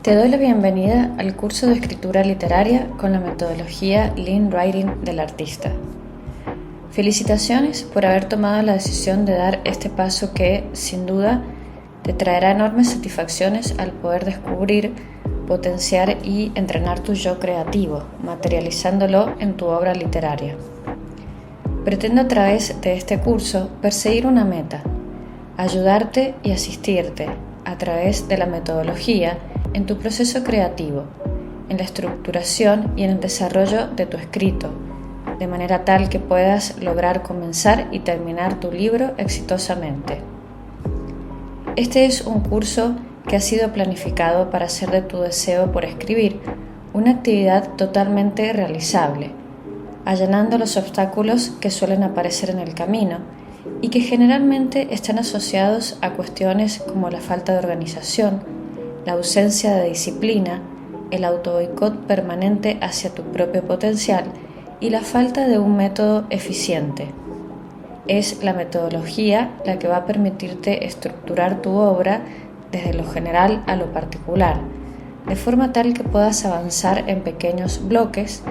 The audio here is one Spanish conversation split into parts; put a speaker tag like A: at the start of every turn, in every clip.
A: Te doy la bienvenida al curso de escritura literaria con la metodología Lean Writing del artista. Felicitaciones por haber tomado la decisión de dar este paso que, sin duda, te traerá enormes satisfacciones al poder descubrir, potenciar y entrenar tu yo creativo, materializándolo en tu obra literaria. Pretendo a través de este curso perseguir una meta, ayudarte y asistirte a través de la metodología en tu proceso creativo, en la estructuración y en el desarrollo de tu escrito, de manera tal que puedas lograr comenzar y terminar tu libro exitosamente. Este es un curso que ha sido planificado para hacer de tu deseo por escribir una actividad totalmente realizable, allanando los obstáculos que suelen aparecer en el camino y que generalmente están asociados a cuestiones como la falta de organización, la ausencia de disciplina, el autoboicot permanente hacia tu propio potencial y la falta de un método eficiente. Es la metodología la que va a permitirte estructurar tu obra desde lo general a lo particular, de forma tal que puedas avanzar en pequeños bloques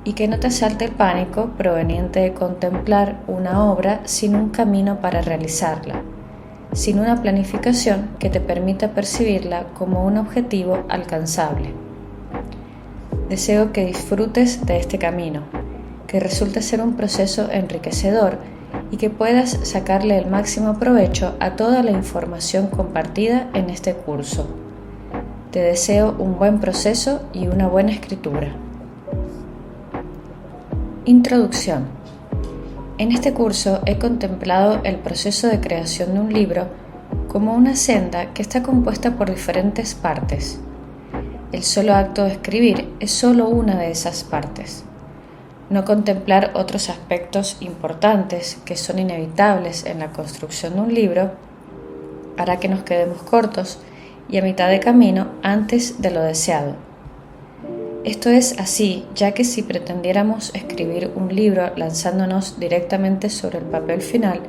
A: y que no te asalte el pánico proveniente de contemplar una obra sin un camino para realizarla, sin una planificación que te permita percibirla como un objetivo alcanzable. Deseo que disfrutes de este camino, que resulte ser un proceso enriquecedor y que puedas sacarle el máximo provecho a toda la información compartida en este curso. Te deseo un buen proceso y una buena escritura. Introducción. En este curso he contemplado el proceso de creación de un libro como una senda que está compuesta por diferentes partes. El solo acto de escribir es solo una de esas partes. No contemplar otros aspectos importantes que son inevitables en la construcción de un libro hará que nos quedemos cortos y a mitad de camino antes de lo deseado. Esto es así, ya que si pretendiéramos escribir un libro lanzándonos directamente sobre el papel final,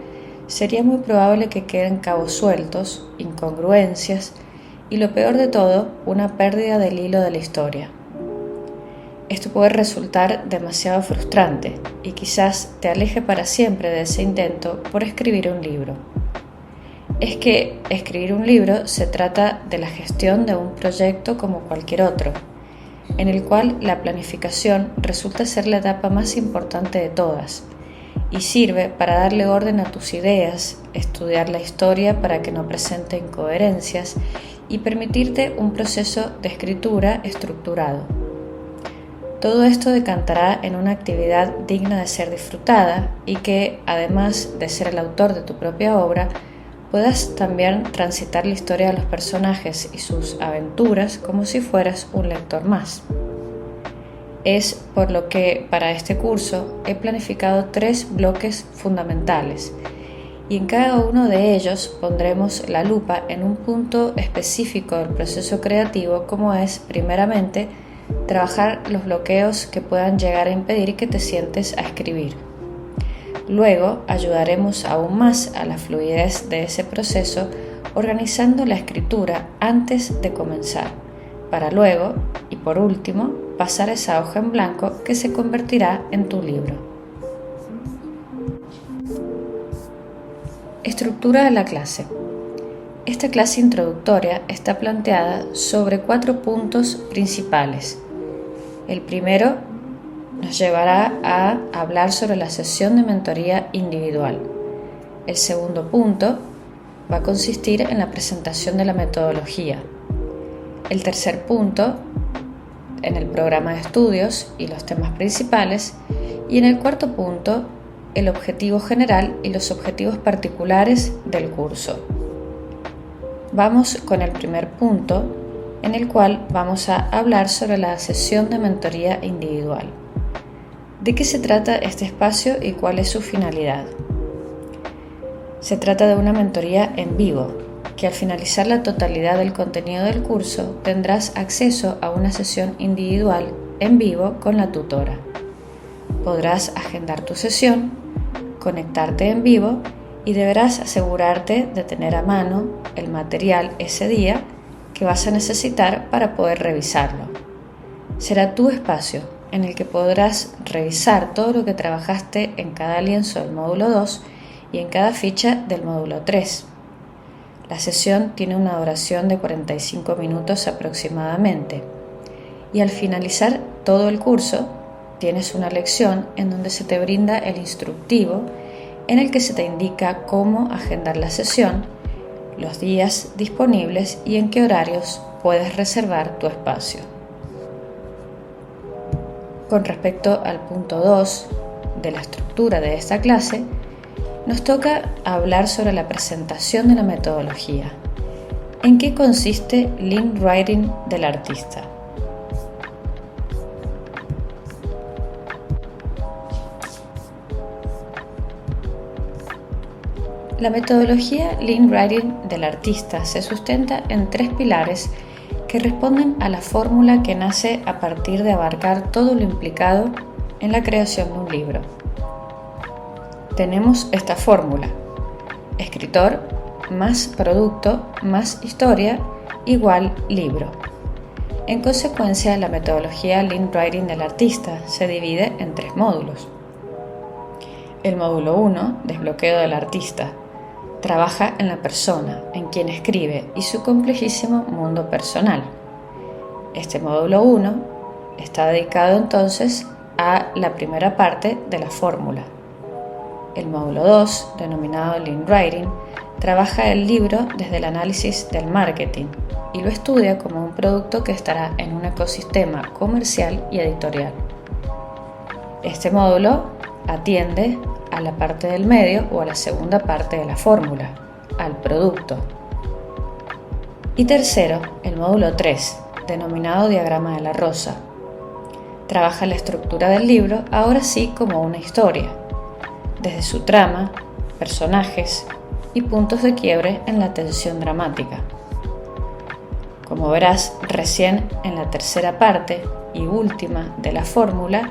A: sería muy probable que queden cabos sueltos, incongruencias y, lo peor de todo, una pérdida del hilo de la historia. Esto puede resultar demasiado frustrante y quizás te aleje para siempre de ese intento por escribir un libro. Es que escribir un libro se trata de la gestión de un proyecto como cualquier otro, en el cual la planificación resulta ser la etapa más importante de todas y sirve para darle orden a tus ideas, estudiar la historia para que no presente incoherencias y permitirte un proceso de escritura estructurado. Todo esto decantará en una actividad digna de ser disfrutada y que, además de ser el autor de tu propia obra, puedas también transitar la historia de los personajes y sus aventuras como si fueras un lector más. Es por lo que para este curso he planificado 3 bloques fundamentales y en cada uno de ellos pondremos la lupa en un punto específico del proceso creativo, como es, primeramente, trabajar los bloqueos que puedan llegar a impedir que te sientes a escribir. Luego ayudaremos aún más a la fluidez de ese proceso organizando la escritura antes de comenzar, para luego, y por último, pasar esa hoja en blanco que se convertirá en tu libro. Estructura de la clase. Esta clase introductoria está planteada sobre 4 puntos principales. El primero nos llevará a hablar sobre la sesión de mentoría individual. El segundo punto va a consistir en la presentación de la metodología. El tercer punto, en el programa de estudios y los temas principales. Y en el cuarto punto, el objetivo general y los objetivos particulares del curso. Vamos con el primer punto, en el cual vamos a hablar sobre la sesión de mentoría individual. ¿De qué se trata este espacio y cuál es su finalidad? Se trata de una mentoría en vivo, que al finalizar la totalidad del contenido del curso tendrás acceso a una sesión individual en vivo con la tutora. Podrás agendar tu sesión, conectarte en vivo y deberás asegurarte de tener a mano el material ese día que vas a necesitar para poder revisarlo. Será tu espacio en el que podrás revisar todo lo que trabajaste en cada lienzo del módulo 2 y en cada ficha del módulo 3. La sesión tiene una duración de 45 minutos aproximadamente y al finalizar todo el curso tienes una lección en donde se te brinda el instructivo en el que se te indica cómo agendar la sesión, los días disponibles y en qué horarios puedes reservar tu espacio. Con respecto al punto 2 de la estructura de esta clase, nos toca hablar sobre la presentación de la metodología. ¿En qué consiste Lean Writing del artista? La metodología Lean Writing del artista se sustenta en 3 pilares que responden a la fórmula que nace a partir de abarcar todo lo implicado en la creación de un libro. Tenemos esta fórmula: escritor más producto más historia igual libro. En consecuencia, la metodología Lean Writing del artista se divide en 3 módulos. El módulo 1, desbloqueo del artista, trabaja en la persona, en quien escribe y su complejísimo mundo personal. Este módulo 1 está dedicado entonces a la primera parte de la fórmula. El módulo 2, denominado Lean Writing, trabaja el libro desde el análisis del marketing y lo estudia como un producto que estará en un ecosistema comercial y editorial. Este módulo atiende a la parte del medio o a la segunda parte de la fórmula, al producto. Y tercero, el módulo 3, denominado diagrama de la rosa. Trabaja la estructura del libro, ahora sí como una historia, desde su trama, personajes y puntos de quiebre en la tensión dramática. Como verás, recién en la tercera parte y última de la fórmula,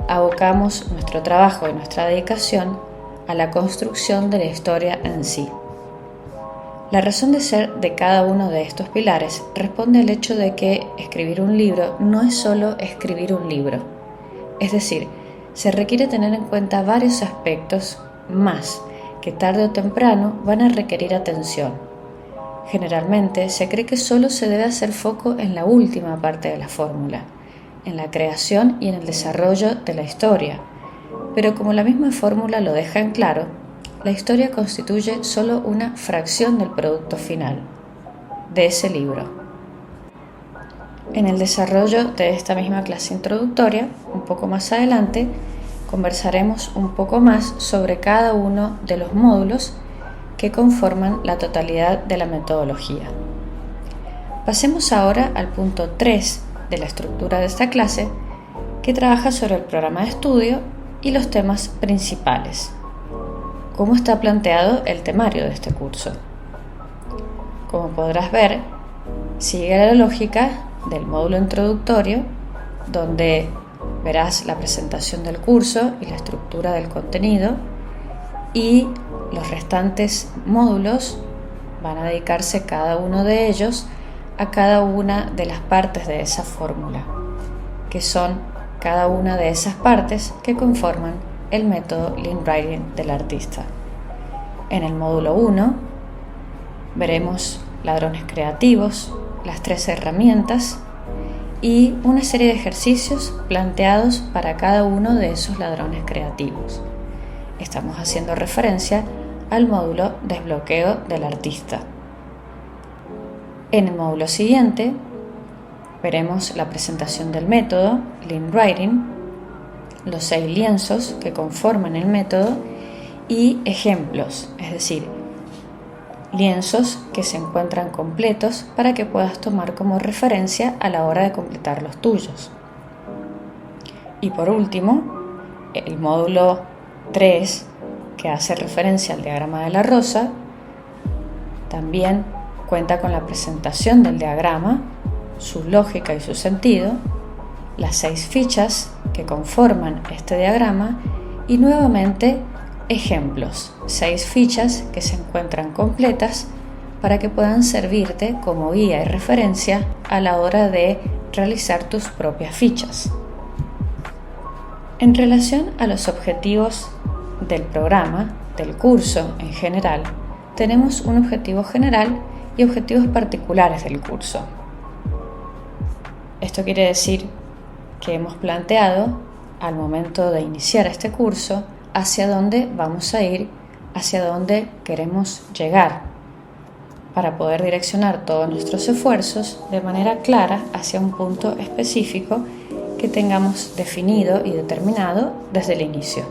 A: abocamos nuestro trabajo y nuestra dedicación a la construcción de la historia en sí. La razón de ser de cada uno de estos pilares responde al hecho de que escribir un libro no es solo escribir un libro. Es decir, se requiere tener en cuenta varios aspectos más que tarde o temprano van a requerir atención. Generalmente se cree que solo se debe hacer foco en la última parte de la fórmula, en la creación y en el desarrollo de la historia, pero como la misma fórmula lo deja en claro, la historia constituye solo una fracción del producto final, de ese libro. En el desarrollo de esta misma clase introductoria, un poco más adelante, conversaremos un poco más sobre cada uno de los módulos que conforman la totalidad de la metodología. Pasemos ahora al punto 3 de la estructura de esta clase, que trabaja sobre el programa de estudio y los temas principales. ¿Cómo está planteado el temario de este curso? Como podrás ver, sigue la lógica del módulo introductorio, donde verás la presentación del curso y la estructura del contenido, y los restantes módulos van a dedicarse cada uno de ellos a cada una de las partes de esa fórmula, que son cada una de esas partes que conforman el método Lean Writing del artista. En el módulo 1 veremos ladrones creativos, las 3 herramientas y una serie de ejercicios planteados para cada uno de esos ladrones creativos. Estamos haciendo referencia al módulo desbloqueo del artista. En el módulo siguiente veremos la presentación del método Lean Writing, los 6 lienzos que conforman el método y ejemplos, es decir, lienzos que se encuentran completos para que puedas tomar como referencia a la hora de completar los tuyos. Y por último, el módulo 3, que hace referencia al diagrama de la rosa, también cuenta con la presentación del diagrama, su lógica y su sentido, las 6 fichas que conforman este diagrama y nuevamente ejemplos, 6 fichas que se encuentran completas para que puedan servirte como guía y referencia a la hora de realizar tus propias fichas. En relación a los objetivos del programa, del curso en general, tenemos un objetivo general y objetivos particulares del curso. Esto quiere decir que hemos planteado al momento de iniciar este curso hacia dónde vamos a ir, hacia dónde queremos llegar, para poder direccionar todos nuestros esfuerzos de manera clara hacia un punto específico que tengamos definido y determinado desde el inicio.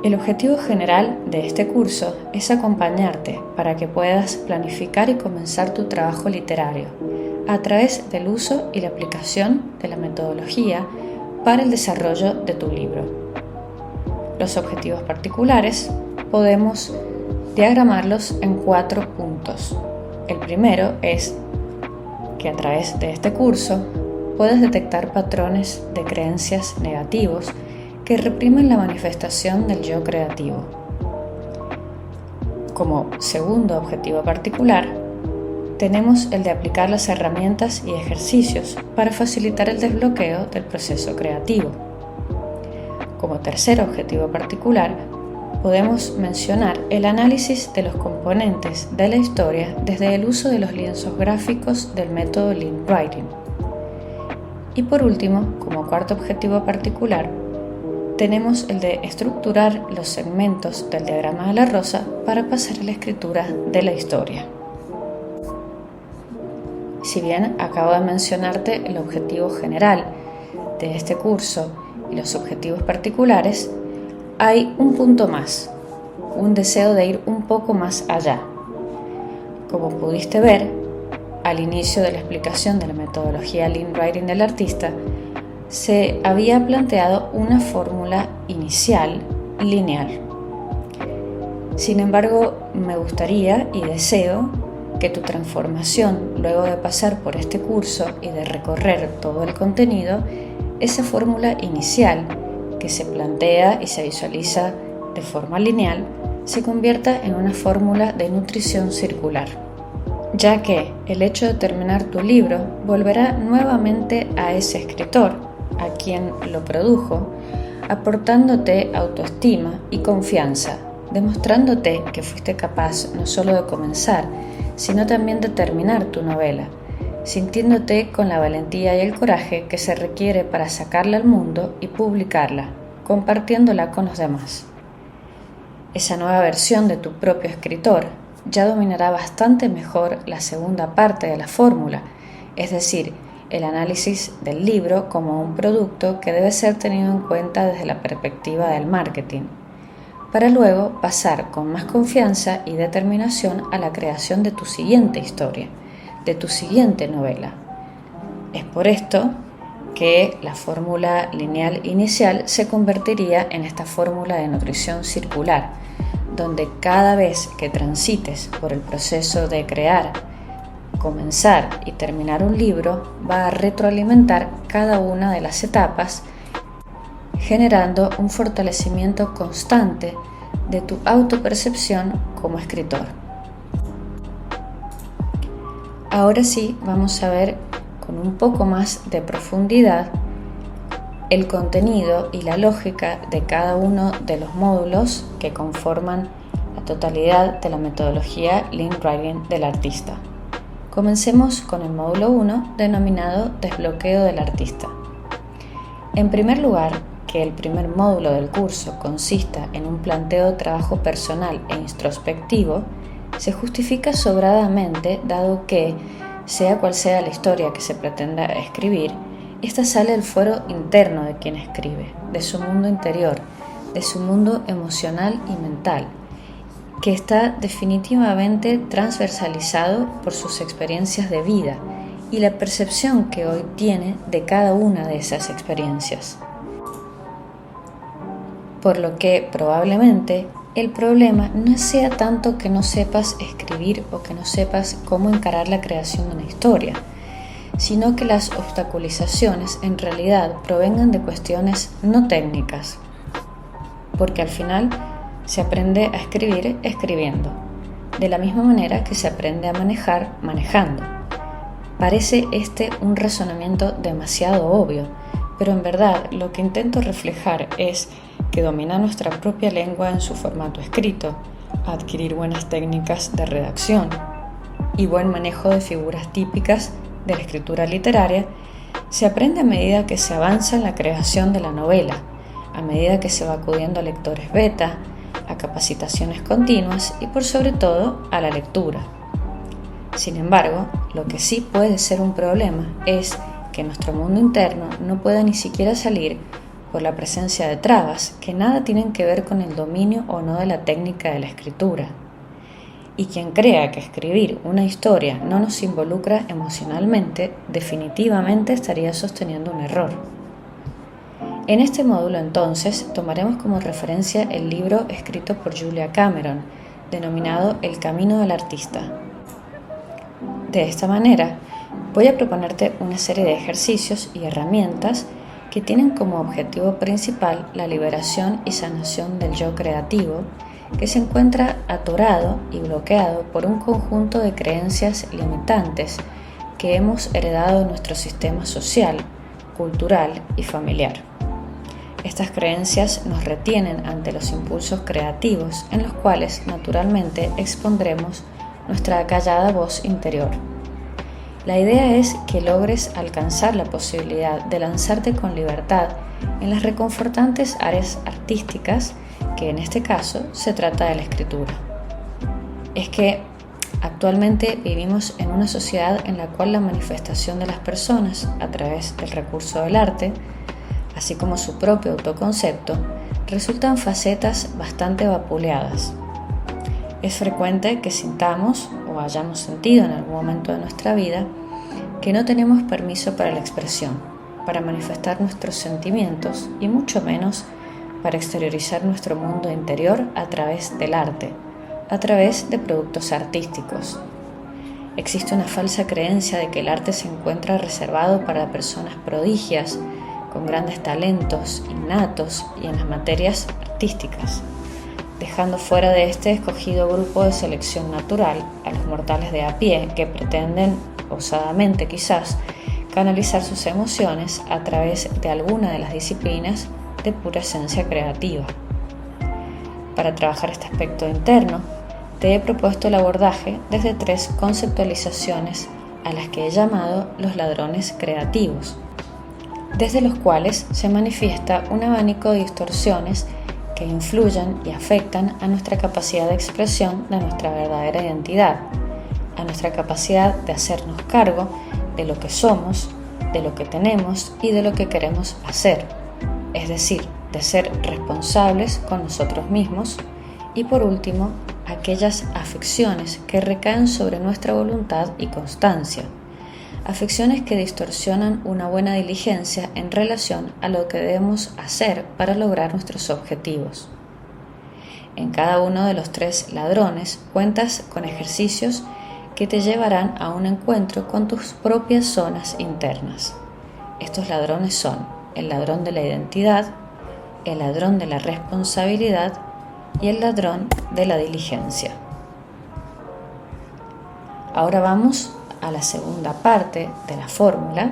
A: El objetivo general de este curso es acompañarte para que puedas planificar y comenzar tu trabajo literario a través del uso y la aplicación de la metodología para el desarrollo de tu libro. Los objetivos particulares podemos diagramarlos en 4 puntos. El primero es que a través de este curso puedes detectar patrones de creencias negativos que reprimen la manifestación del yo creativo. Como segundo objetivo particular, tenemos el de aplicar las herramientas y ejercicios para facilitar el desbloqueo del proceso creativo. Como tercer objetivo particular, podemos mencionar el análisis de los componentes de la historia desde el uso de los lienzos gráficos del método Lean Writing. Y por último, como cuarto objetivo particular, tenemos el de estructurar los segmentos del diagrama de la rosa para pasar a la escritura de la historia. Si bien acabo de mencionarte el objetivo general de este curso y los objetivos particulares, hay un punto más, un deseo de ir un poco más allá. Como pudiste ver, al inicio de la explicación de la metodología Lean Writing del artista, se había planteado una fórmula inicial lineal. Sin embargo, me gustaría y deseo que tu transformación luego de pasar por este curso y de recorrer todo el contenido, esa fórmula inicial que se plantea y se visualiza de forma lineal, se convierta en una fórmula de nutrición circular, ya que el hecho de terminar tu libro volverá nuevamente a ese escritor, a quien lo produjo, aportándote autoestima y confianza, demostrándote que fuiste capaz no solo de comenzar, sino también de terminar tu novela, sintiéndote con la valentía y el coraje que se requiere para sacarla al mundo y publicarla, compartiéndola con los demás. Esa nueva versión de tu propio escritor ya dominará bastante mejor la segunda parte de la fórmula, es decir, el análisis del libro como un producto que debe ser tenido en cuenta desde la perspectiva del marketing, para luego pasar con más confianza y determinación a la creación de tu siguiente historia, de tu siguiente novela. Es por esto que la fórmula lineal inicial se convertiría en esta fórmula de nutrición circular, donde cada vez que transites por el proceso de crear, comenzar y terminar un libro, va a retroalimentar cada una de las etapas, generando un fortalecimiento constante de tu autopercepción como escritor. Ahora sí, vamos a ver con un poco más de profundidad el contenido y la lógica de cada uno de los módulos que conforman la totalidad de la metodología Lean Writing del artista. Comencemos con el módulo 1, denominado Desbloqueo del artista. En primer lugar, que el primer módulo del curso consista en un planteo de trabajo personal e introspectivo, se justifica sobradamente dado que, sea cual sea la historia que se pretenda escribir, esta sale del fuero interno de quien escribe, de su mundo interior, de su mundo emocional y mental, que está definitivamente transversalizado por sus experiencias de vida y la percepción que hoy tiene de cada una de esas experiencias. Por lo que probablemente el problema no sea tanto que no sepas escribir o que no sepas cómo encarar la creación de una historia, sino que las obstaculizaciones en realidad provengan de cuestiones no técnicas, porque al final se aprende a escribir escribiendo. de la misma manera que se aprende a manejar manejando. Parece un razonamiento demasiado obvio, pero en verdad lo que intento reflejar es que dominar nuestra propia lengua en su formato escrito, adquirir buenas técnicas de redacción y buen manejo de figuras típicas de la escritura literaria se aprende a medida que se avanza en la creación de la novela, a medida que se va acudiendo a lectores beta, a capacitaciones continuas y por sobre todo a la lectura. Sin embargo, lo que sí puede ser un problema es que nuestro mundo interno no pueda ni siquiera salir por la presencia de trabas que nada tienen que ver con el dominio o no de la técnica de la escritura. Y quien crea que escribir una historia no nos involucra emocionalmente, definitivamente estaría sosteniendo un error. En este módulo entonces tomaremos como referencia el libro escrito por Julia Cameron, denominado El camino del artista. De esta manera, voy a proponerte una serie de ejercicios y herramientas que tienen como objetivo principal la liberación y sanación del yo creativo, que se encuentra atorado y bloqueado por un conjunto de creencias limitantes que hemos heredado de nuestro sistema social, cultural y familiar. Estas creencias nos retienen ante los impulsos creativos en los cuales naturalmente expondremos nuestra acallada voz interior. La idea es que logres alcanzar la posibilidad de lanzarte con libertad en las reconfortantes áreas artísticas, que en este caso se trata de la escritura. Es que actualmente vivimos en una sociedad en la cual la manifestación de las personas a través del recurso del arte, así como su propio autoconcepto, resultan facetas bastante vapuleadas. Es frecuente que sintamos o hayamos sentido en algún momento de nuestra vida que no tenemos permiso para la expresión, para manifestar nuestros sentimientos y mucho menos para exteriorizar nuestro mundo interior a través del arte, a través de productos artísticos. Existe una falsa creencia de que el arte se encuentra reservado para personas prodigias, con grandes talentos innatos y en las materias artísticas, dejando fuera de este escogido grupo de selección natural a los mortales de a pie que pretenden, osadamente quizás, canalizar sus emociones a través de alguna de las disciplinas de pura esencia creativa. Para trabajar este aspecto interno, te he propuesto el abordaje desde 3 conceptualizaciones a las que he llamado los ladrones creativos, desde los cuales se manifiesta un abanico de distorsiones que influyen y afectan a nuestra capacidad de expresión de nuestra verdadera identidad, a nuestra capacidad de hacernos cargo de lo que somos, de lo que tenemos y de lo que queremos hacer, es decir, de ser responsables con nosotros mismos, y por último, aquellas afecciones que recaen sobre nuestra voluntad y constancia, afecciones que distorsionan una buena diligencia en relación a lo que debemos hacer para lograr nuestros objetivos. En cada uno de los 3 ladrones cuentas con ejercicios que te llevarán a un encuentro con tus propias zonas internas. Estos ladrones son el ladrón de la identidad, el ladrón de la responsabilidad y el ladrón de la diligencia. Ahora vamos a la segunda parte de la fórmula,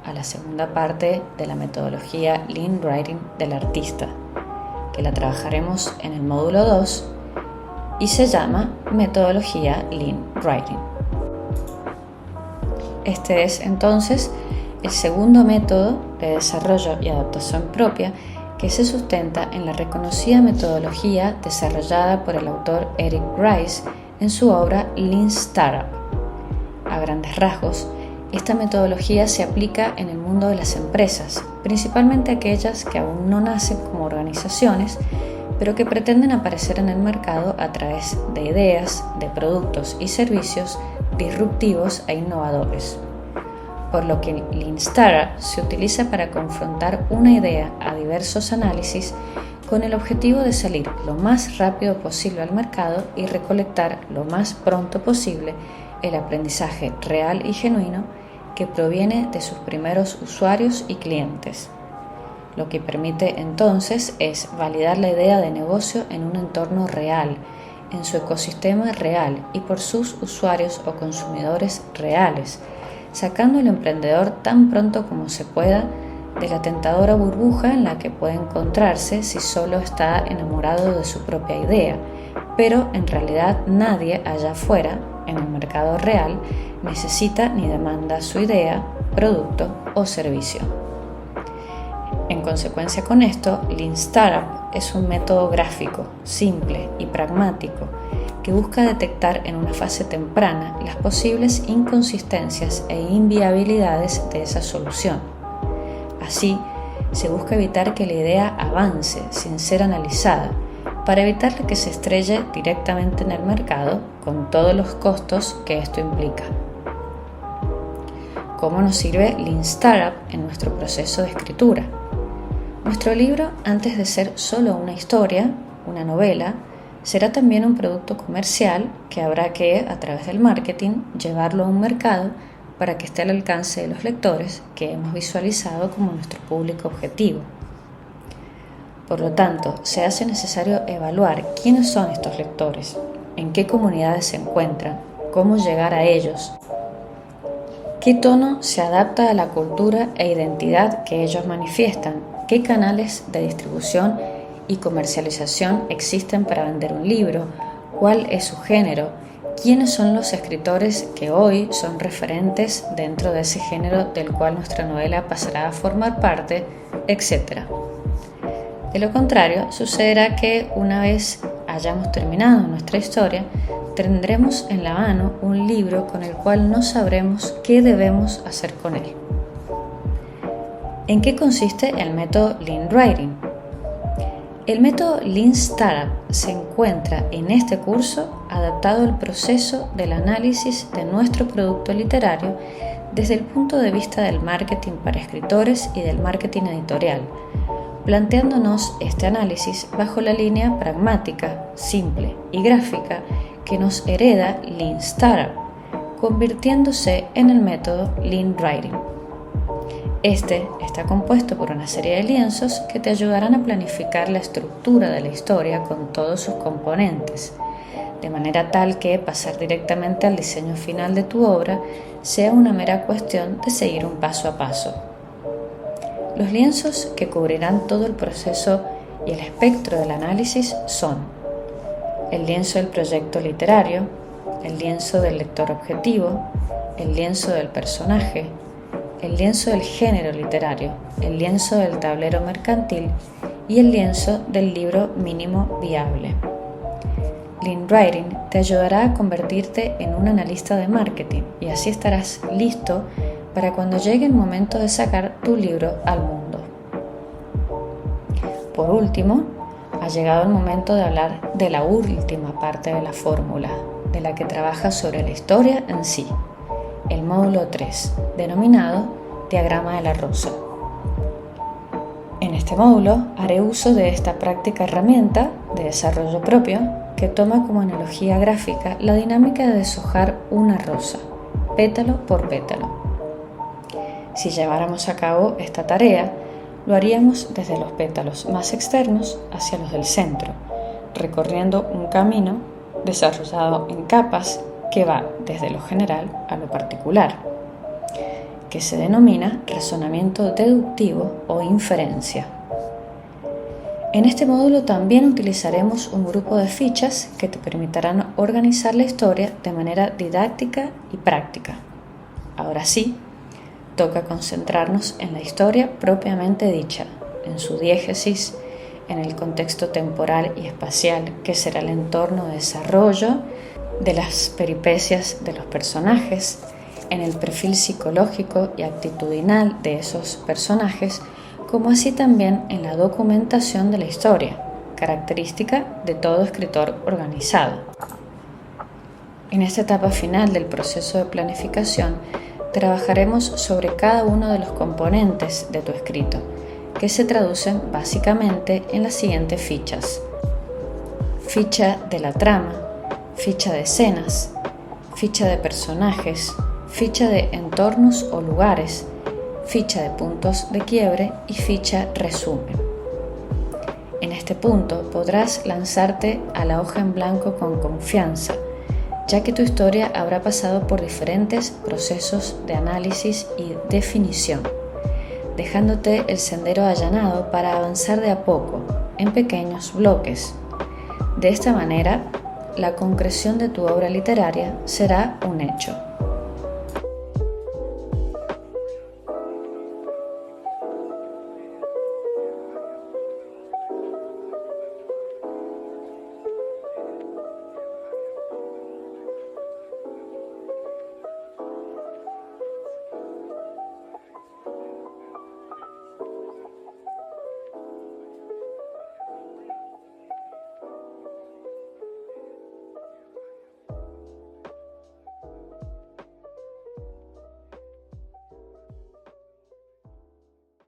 A: a la segunda parte de la metodología Lean Writing del artista, que la trabajaremos en el módulo 2 y se llama metodología Lean Writing. Este es entonces el segundo método de desarrollo y adaptación propia que se sustenta en la reconocida metodología desarrollada por el autor Eric Rice en su obra Lean Startup. A grandes rasgos, esta metodología se aplica en el mundo de las empresas, principalmente aquellas que aún no nacen como organizaciones, pero que pretenden aparecer en el mercado a través de ideas, de productos y servicios disruptivos e innovadores. Por lo que Lean Startup se utiliza para confrontar una idea a diversos análisis con el objetivo de salir lo más rápido posible al mercado y recolectar lo más pronto posible el aprendizaje real y genuino que proviene de sus primeros usuarios y clientes. Lo que permite entonces es validar la idea de negocio en un entorno real en su ecosistema real y por sus usuarios o consumidores reales, sacando al emprendedor tan pronto como se pueda de la tentadora burbuja en la que puede encontrarse si solo está enamorado de su propia idea, pero en realidad nadie allá afuera, en el mercado real, necesita ni demanda su idea, producto o servicio. En consecuencia con esto, Lean Startup es un método gráfico, simple y pragmático que busca detectar en una fase temprana las posibles inconsistencias e inviabilidades de esa solución. Así, se busca evitar que la idea avance sin ser analizada, para evitar que se estrelle directamente en el mercado con todos los costos que esto implica. ¿Cómo nos sirve Lean Startup en nuestro proceso de escritura? Nuestro libro, antes de ser solo una historia, una novela, será también un producto comercial que habrá que, a través del marketing, llevarlo a un mercado para que esté al alcance de los lectores que hemos visualizado como nuestro público objetivo. Por lo tanto, se hace necesario evaluar quiénes son estos lectores, en qué comunidades se encuentran, cómo llegar a ellos, qué tono se adapta a la cultura e identidad que ellos manifiestan, qué canales de distribución y comercialización existen para vender un libro, cuál es su género, quiénes son los escritores que hoy son referentes dentro de ese género del cual nuestra novela pasará a formar parte, etc. De lo contrario, sucederá que una vez hayamos terminado nuestra historia, tendremos en la mano un libro con el cual no sabremos qué debemos hacer con él. ¿En qué consiste el método Lean Writing? El método Lean Startup se encuentra en este curso adaptado al proceso del análisis de nuestro producto literario desde el punto de vista del marketing para escritores y del marketing editorial, planteándonos este análisis bajo la línea pragmática, simple y gráfica que nos hereda Lean Startup, convirtiéndose en el método Lean Writing. Este está compuesto por una serie de lienzos que te ayudarán a planificar la estructura de la historia con todos sus componentes, de manera tal que pasar directamente al diseño final de tu obra sea una mera cuestión de seguir un paso a paso. Los lienzos que cubrirán todo el proceso y el espectro del análisis son el lienzo del proyecto literario, el lienzo del lector objetivo, el lienzo del personaje, el lienzo del género literario, el lienzo del tablero mercantil y el lienzo del libro mínimo viable. Lean Writing te ayudará a convertirte en un analista de marketing y así estarás listo para cuando llegue el momento de sacar tu libro al mundo. Por último, ha llegado el momento de hablar de la última parte de la fórmula, de la que trabaja sobre la historia en sí, el módulo 3, denominado Diagrama de la Rosa. En este módulo haré uso de esta práctica herramienta de desarrollo propio que toma como analogía gráfica la dinámica de deshojar una rosa, pétalo por pétalo. Si lleváramos a cabo esta tarea, lo haríamos desde los pétalos más externos hacia los del centro, recorriendo un camino desarrollado en capas que va desde lo general a lo particular, que se denomina razonamiento deductivo o inferencia. En este módulo también utilizaremos un grupo de fichas que te permitirán organizar la historia de manera didáctica y práctica. Ahora sí, toca concentrarnos en la historia propiamente dicha, en su diégesis, en el contexto temporal y espacial que será el entorno de desarrollo de las peripecias de los personajes, en el perfil psicológico y actitudinal de esos personajes, como así también en la documentación de la historia, característica de todo escritor organizado. En esta etapa final del proceso de planificación, trabajaremos sobre cada uno de los componentes de tu escrito, que se traducen básicamente en las siguientes fichas: ficha de la trama, ficha de escenas, ficha de personajes, ficha de entornos o lugares, ficha de puntos de quiebre y ficha resumen. En este punto podrás lanzarte a la hoja en blanco con confianza, ya que tu historia habrá pasado por diferentes procesos de análisis y definición, dejándote el sendero allanado para avanzar de a poco, en pequeños bloques. De esta manera, la concreción de tu obra literaria será un hecho.